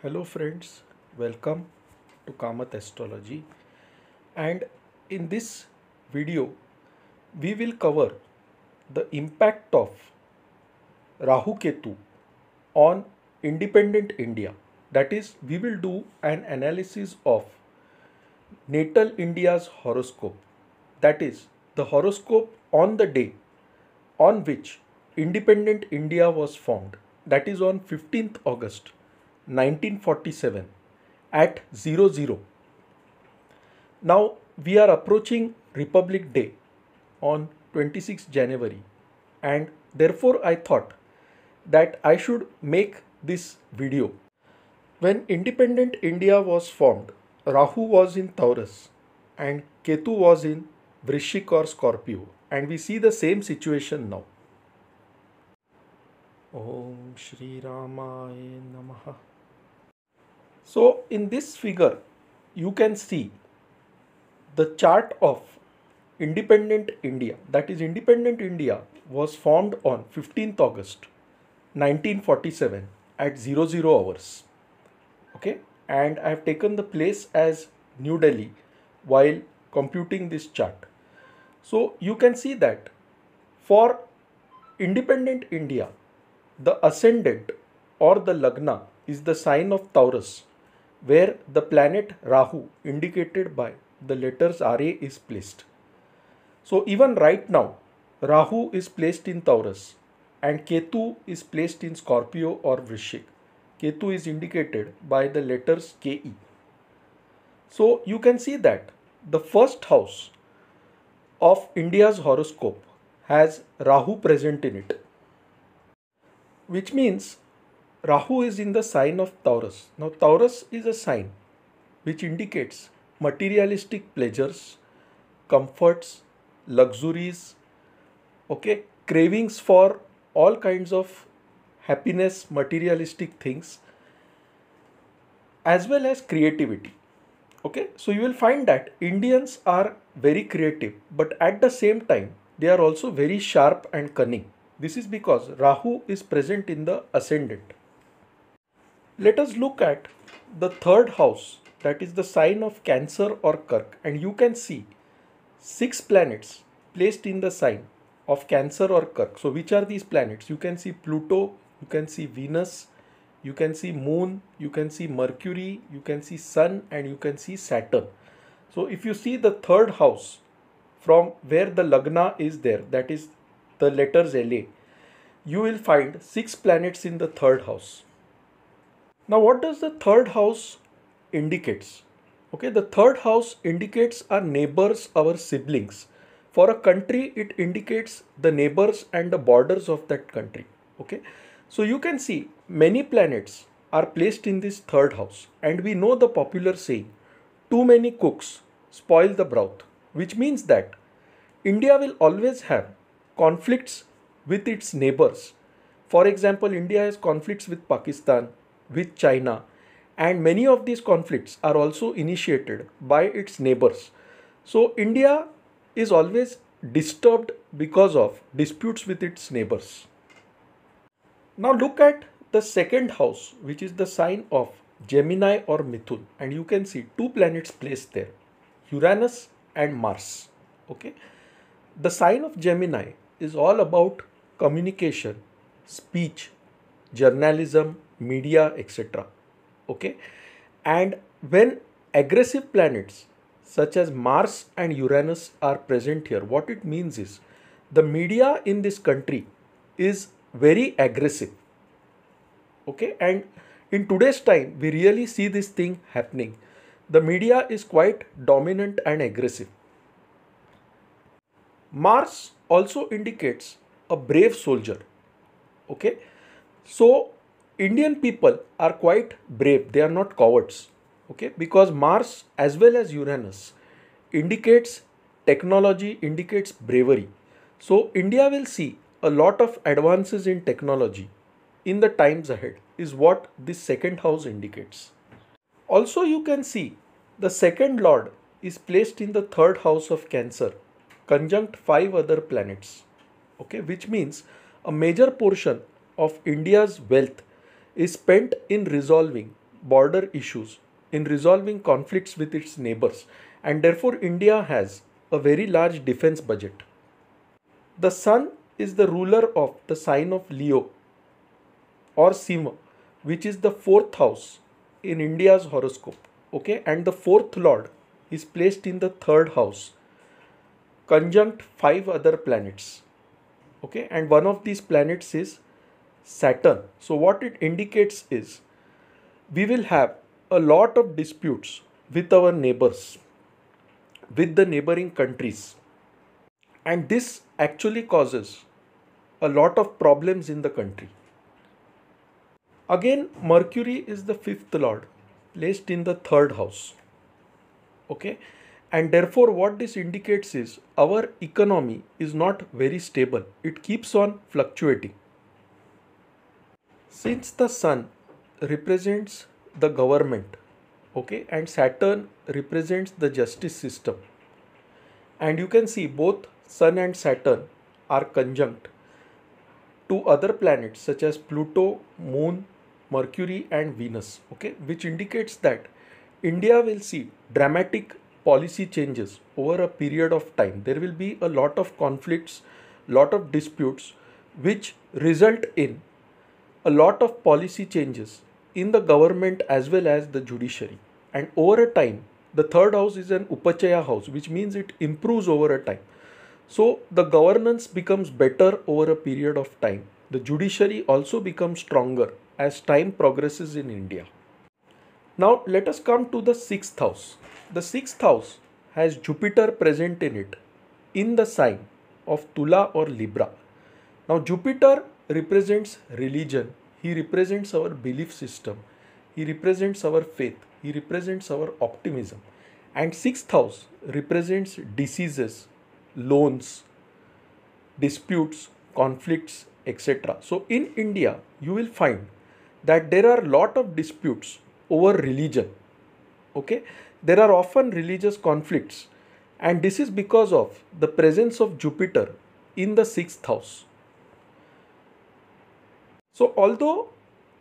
Hello friends, welcome to Kamath Astrology, and in this video we will cover the impact of Rahu Ketu on independent India. That is, we will do an analysis of natal India's horoscope. That is, the horoscope on the day on which independent India was formed. That is on 15th August 1947 at 00. Now we are approaching Republic Day on 26th January, and therefore I thought that I should make this video. When independent India was formed, Rahu was in Taurus and Ketu was in Vrishik or Scorpio, and we see the same situation now. Om Shri Ramaya Namaha. So in this figure you can see the chart of independent India. That is, independent India was formed on 15th August 1947 at 00 hours. Okay, and I have taken the place as New Delhi while computing this chart. So you can see that for independent India, the ascendant or the Lagna is the sign of Taurus, where the planet Rahu, indicated by the letters Ra, is placed. So even right now, Rahu is placed in Taurus and Ketu is placed in Scorpio or Vrishik. Ketu is indicated by the letters Ke. So you can see that the first house of India's horoscope has Rahu present in it, which means Rahu is in the sign of Taurus. Now Taurus is a sign which indicates materialistic pleasures, comforts, luxuries, okay, cravings for all kinds of happiness, materialistic things, as well as creativity. Okay, so you will find that Indians are very creative, but at the same time they are also very sharp and cunning. This is because Rahu is present in the ascendant. Let us look at the third house, that is the sign of Cancer or Kark, and you can see 6 planets placed in the sign of Cancer or Kark. So which are these planets? You can see Pluto, you can see Venus, you can see Moon, you can see Mercury, you can see Sun, and you can see Saturn. So if you see the third house from where the Lagna is there, that is the letters LA, you will find 6 planets in the third house. Now what does the third house indicates? Okay, the third house indicates our neighbors, our siblings. For a country, it indicates the neighbors and the borders of that country. Okay, so you can see many planets are placed in this third house, and we know the popular saying, too many cooks spoil the broth, which means that India will always have conflicts with its neighbors. For example, India has conflicts with Pakistan, with China, and many of these conflicts are also initiated by its neighbors. So India is always disturbed because of disputes with its neighbors. Now look at the second house, which is the sign of Gemini or Mithun, and you can see 2 planets placed there, Uranus and Mars. Okay, the sign of Gemini is all about communication, speech, journalism, media, etc. Okay, and when aggressive planets such as Mars and Uranus are present here, what it means is the media in this country is very aggressive. Okay, and in today's time we really see this thing happening. The media is quite dominant and aggressive. Mars also indicates a brave soldier. Okay, so Indian people are quite brave, they are not cowards. Okay, because Mars as well as Uranus indicates technology, indicates bravery. So India will see a lot of advances in technology in the times ahead, is what this second house indicates. Also you can see the second lord is placed in the third house of Cancer, conjunct 5 other planets. Okay, which means a major portion of India's wealth is spent in resolving border issues, in resolving conflicts with its neighbors, and therefore India has a very large defense budget. The Sun is the ruler of the sign of Leo or Sima, which is the fourth house in India's horoscope. Okay, and the fourth lord is placed in the third house, conjunct five other planets. Okay, and one of these planets is Saturn. So, what it indicates is we will have a lot of disputes with our neighbors, with the neighboring countries, and this actually causes a lot of problems in the country. Again, Mercury is the fifth lord, placed in the third house. Okay, and therefore, what this indicates is our economy is not very stable, it keeps on fluctuating. Since the Sun represents the government, okay, and Saturn represents the justice system, and you can see both Sun and Saturn are conjunct to other planets such as Pluto, Moon, Mercury, and Venus, okay, which indicates that India will see dramatic policy changes over a period of time. There will be a lot of conflicts, lot of disputes, which result in a lot of policy changes in the government as well as the judiciary. And over a time, the third house is an Upachaya house, which means it improves over a time. So the governance becomes better over a period of time. The judiciary also becomes stronger as time progresses in India. Now let us come to the sixth house. The sixth house has Jupiter present in it in the sign of Tula or Libra. Now Jupiter represents religion, he represents our belief system, he represents our faith, he represents our optimism, and sixth house represents diseases, loans, disputes, conflicts, etc. So in India, you will find that there are a lot of disputes over religion. Okay, there are often religious conflicts, and this is because of the presence of Jupiter in the sixth house. So although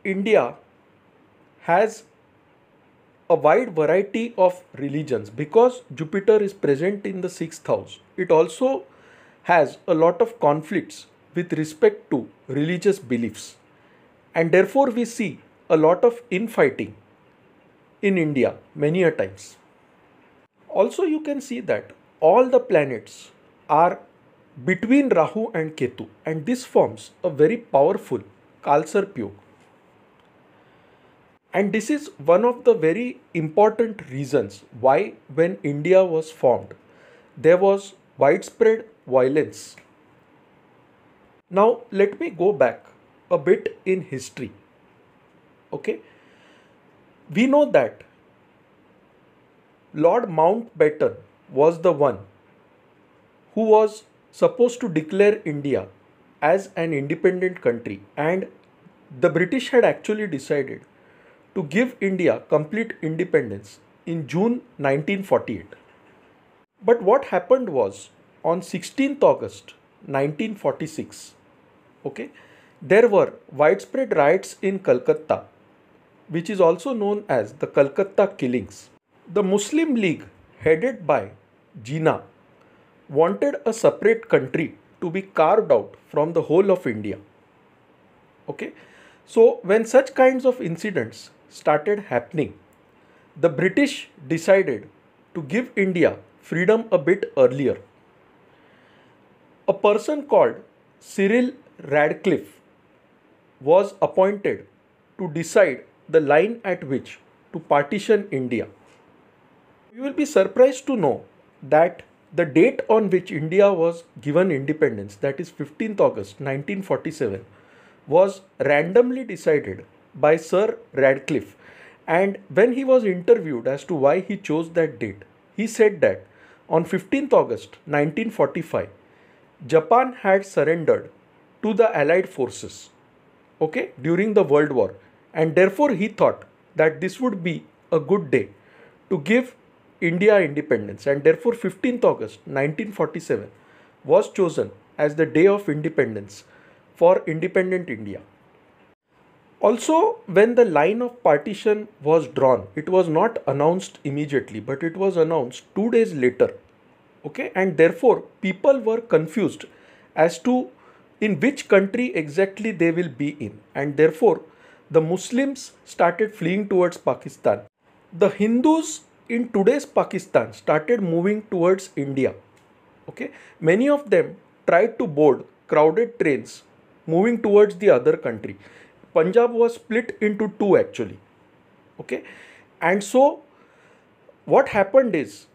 India has a wide variety of religions, because Jupiter is present in the sixth house, it also has a lot of conflicts with respect to religious beliefs, and therefore we see a lot of infighting in India many a times. Also, you can see that all the planets are between Rahu and Ketu, and this forms a very powerful Kalsarp Yoga. And this is one of the very important reasons why, when India was formed, there was widespread violence. Now, let me go back a bit in history. Okay, we know that Lord Mountbatten was the one who was supposed to declare India as an independent country, and the British had actually decided to give India complete independence in June 1948. But what happened was, on 16th August 1946, okay, there were widespread riots in Calcutta, which is also known as the Calcutta Killings. The Muslim League, headed by Jinnah, wanted a separate country to be carved out from the whole of India. Okay, so when such kinds of incidents started happening, the British decided to give India freedom a bit earlier. A person called Cyril Radcliffe was appointed to decide the line at which to partition India. You will be surprised to know that the date on which India was given independence, that is 15th August 1947, was randomly decided by Sir Radcliffe. And when he was interviewed as to why he chose that date, he said that on 15th August 1945, Japan had surrendered to the Allied forces, okay, during the World War, and therefore he thought that this would be a good day to give India independence, and therefore 15th August 1947 was chosen as the day of independence for independent India. Also, when the line of partition was drawn, it was not announced immediately, but it was announced 2 days later. Okay, and therefore people were confused as to in which country exactly they will be in, and therefore the Muslims started fleeing towards Pakistan. The Hindus in today's Pakistan started moving towards India. Okay, many of them tried to board crowded trains moving towards the other country. Punjab was split into two actually. Okay, and so what happened is,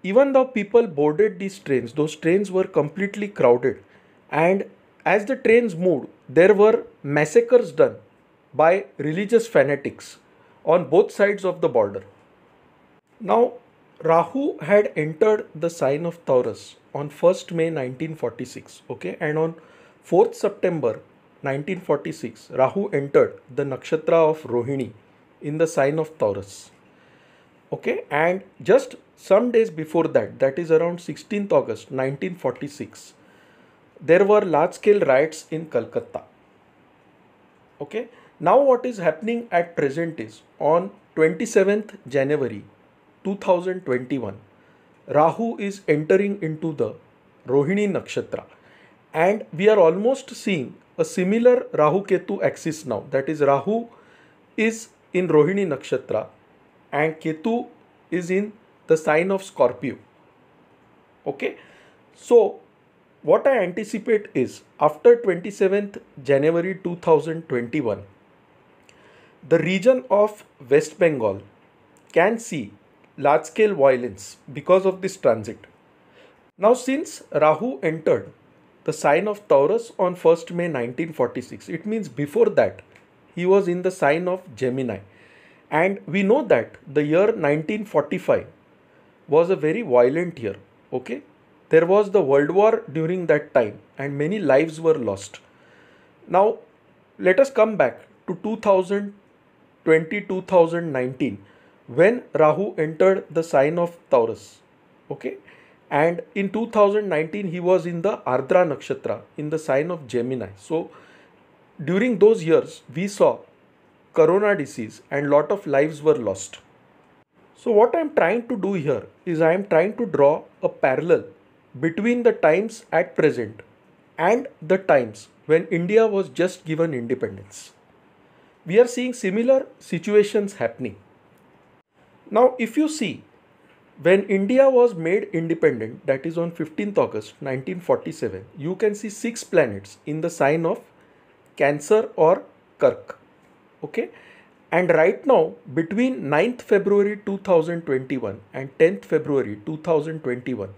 even though people boarded these trains, those trains were completely crowded, and as the trains moved, there were massacres done by religious fanatics on both sides of the border. Now, Rahu had entered the sign of Taurus on 1st May 1946, okay, and on 4th September 1946, Rahu entered the nakshatra of Rohini in the sign of Taurus, okay, and just some days before that, that is around 16th August 1946, there were large scale riots in Calcutta. Okay, now what is happening at present is on 27th January 2021, Rahu is entering into the Rohini Nakshatra, and we are almost seeing a similar Rahu Ketu axis now. That is, Rahu is in Rohini Nakshatra and Ketu is in the sign of Scorpio. Okay, so what I anticipate is after 27th January 2021, the region of West Bengal can see large scale violence because of this transit. Now, since Rahu entered the sign of Taurus on 1st May 1946, it means before that he was in the sign of Gemini. And we know that the year 1945 was a very violent year. Okay, there was the World War during that time and many lives were lost. Now, let us come back to 2020 2019 when Rahu entered the sign of Taurus. Okay, and in 2019 he was in the Ardra Nakshatra in the sign of Gemini. So, during those years, we saw corona disease and lot of lives were lost. So what I am trying to do here is I am trying to draw a parallel between the times at present and the times when India was just given independence. We are seeing similar situations happening. Now if you see, when India was made independent, that is on 15th August 1947, you can see 6 planets in the sign of Cancer or Kark. Okay, and right now between 9th February 2021 and 10th February 2021,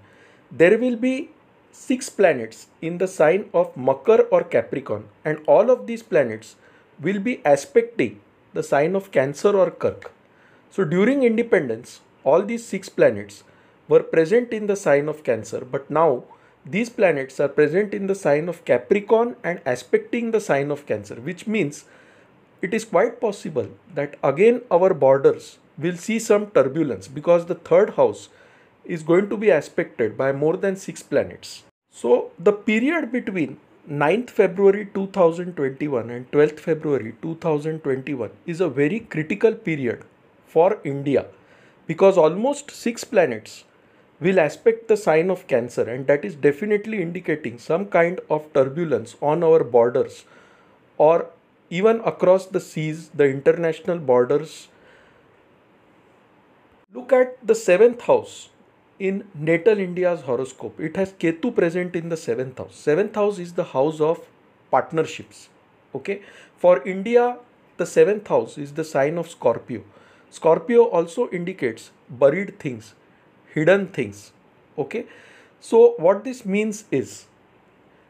there will be 6 planets in the sign of Makar or Capricorn, and all of these planets will be aspecting the sign of Cancer or Kark. So during independence, all these 6 planets were present in the sign of Cancer, but now these planets are present in the sign of Capricorn and aspecting the sign of Cancer, which means it is quite possible that again our borders will see some turbulence because the third house is going to be aspected by more than 6 planets. So the period between 9th February 2021 and 12th February 2021 is a very critical period for India because almost 6 planets will aspect the sign of Cancer, and that is definitely indicating some kind of turbulence on our borders or even across the seas, the international borders. Look at the 7th house in natal India's horoscope. It has Ketu present in the 7th house. 7th house is the house of partnerships. Okay, for India, the 7th house is the sign of Scorpio. Scorpio also indicates buried things, hidden things. Okay, so what this means is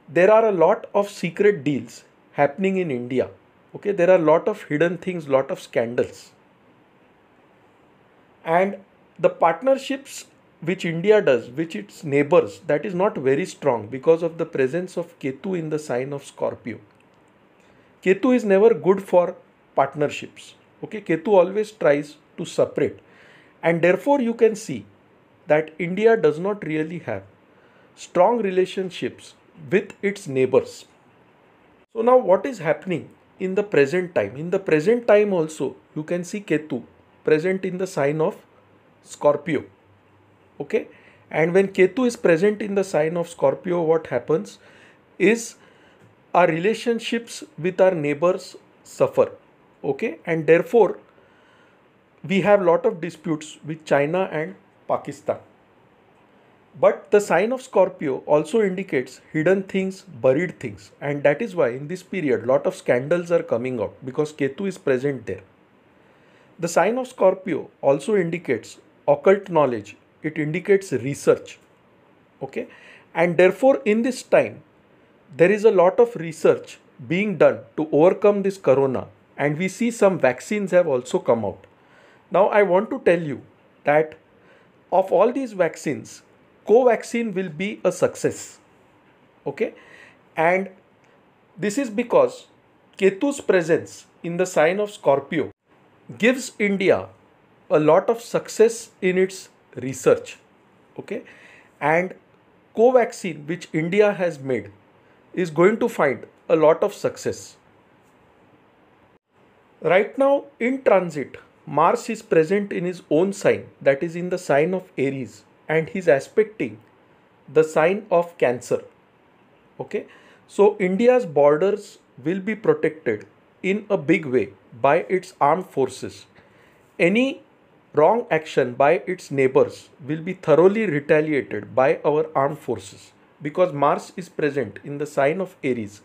there are a lot of secret deals happening in India. Okay, there are a lot of hidden things, lot of scandals, and the partnerships which India does with its neighbors, that is not very strong because of the presence of Ketu in the sign of Scorpio. Ketu is never good for partnerships. Okay, Ketu always tries to separate, and therefore you can see that India does not really have strong relationships with its neighbors. So now what is happening in the present time. In the present time also, you can see Ketu present in the sign of Scorpio. Okay, and when Ketu is present in the sign of Scorpio, what happens is our relationships with our neighbors suffer. Okay, and therefore we have lot of disputes with China and Pakistan. But the sign of Scorpio also indicates hidden things, buried things, and that is why in this period lot of scandals are coming out because Ketu is present there. The sign of Scorpio also indicates occult knowledge, it indicates research. Okay, and therefore in this time there is a lot of research being done to overcome this corona, and we see some vaccines have also come out. Now I want to tell you that of all these vaccines, Covaxin will be a success. Okay, and this is because Ketu's presence in the sign of Scorpio gives India a lot of success in its research. Okay, and Covaxin which India has made is going to find a lot of success. Right now in transit, Mars is present in his own sign, that is in the sign of Aries, and he's aspecting the sign of Cancer. Okay, so India's borders will be protected in a big way by its armed forces. Any wrong action by its neighbors will be thoroughly retaliated by our armed forces because Mars is present in the sign of Aries.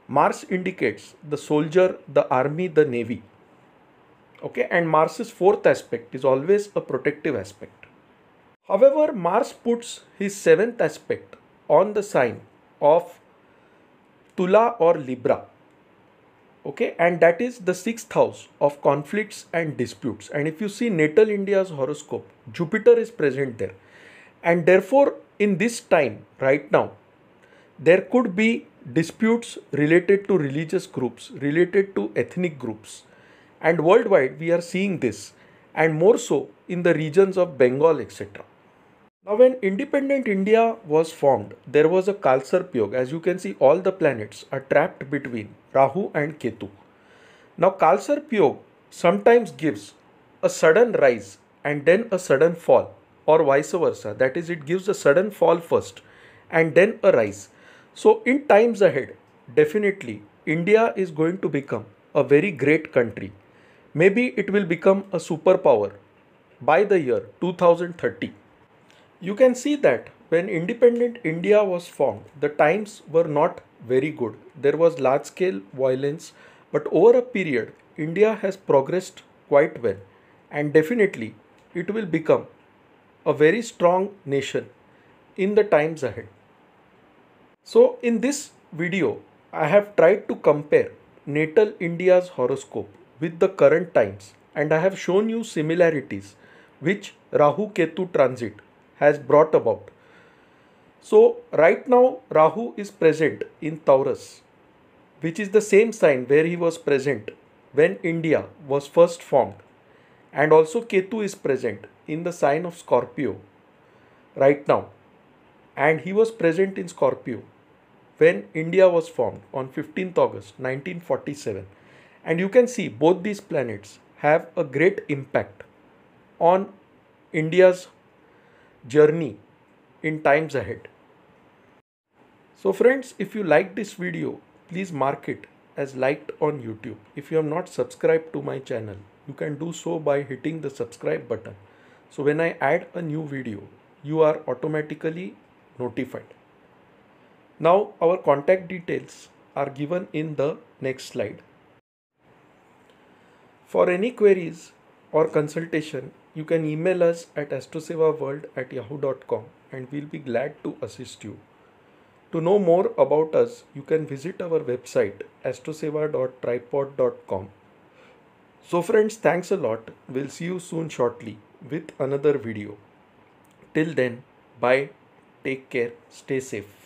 Mars indicates the soldier, the army, the navy. Okay, and Mars's fourth aspect is always a protective aspect. However, Mars puts his seventh aspect on the sign of Tula or Libra. Okay, and that is the sixth house of conflicts and disputes. And if you see natal India's horoscope, Jupiter is present there, and therefore in this time right now there could be disputes related to religious groups, related to ethnic groups, and worldwide we are seeing this, and more so in the regions of Bengal, etc. Now when independent India was formed, there was a Kalsarp Yoga. As you can see, all the planets are trapped between Rahu and Ketu. Now Kalsarp Yoga sometimes gives a sudden rise and then a sudden fall, or vice versa. That is, it gives a sudden fall first and then a rise. So in times ahead, definitely India is going to become a very great country. Maybe it will become a superpower by the year 2030. You can see that when independent India was formed, the times were not very good. There was large scale violence, but over a period, India has progressed quite well, and definitely it will become a very strong nation in the times ahead. So in this video, I have tried to compare natal India's horoscope with the current times, and I have shown you similarities which Rahu Ketu transit has brought about. So right now Rahu is present in Taurus, which is the same sign where he was present when India was first formed, and also Ketu is present in the sign of Scorpio right now, and he was present in Scorpio when India was formed on 15th August 1947. And you can see both these planets have a great impact on India's journey in times ahead. So friends, if you like this video, please mark it as liked on YouTube. If you have not subscribed to my channel, you can do so by hitting the subscribe button. So when I add a new video, you are automatically notified. Now our contact details are given in the next slide. For any queries or consultation, you can email us at astrosevaworld@yahoo.com, and we'll be glad to assist you. To know more about us, you can visit our website astroseva.tripod.com. So friends, thanks a lot. We'll see you soon shortly with another video. Till then, bye, take care, stay safe.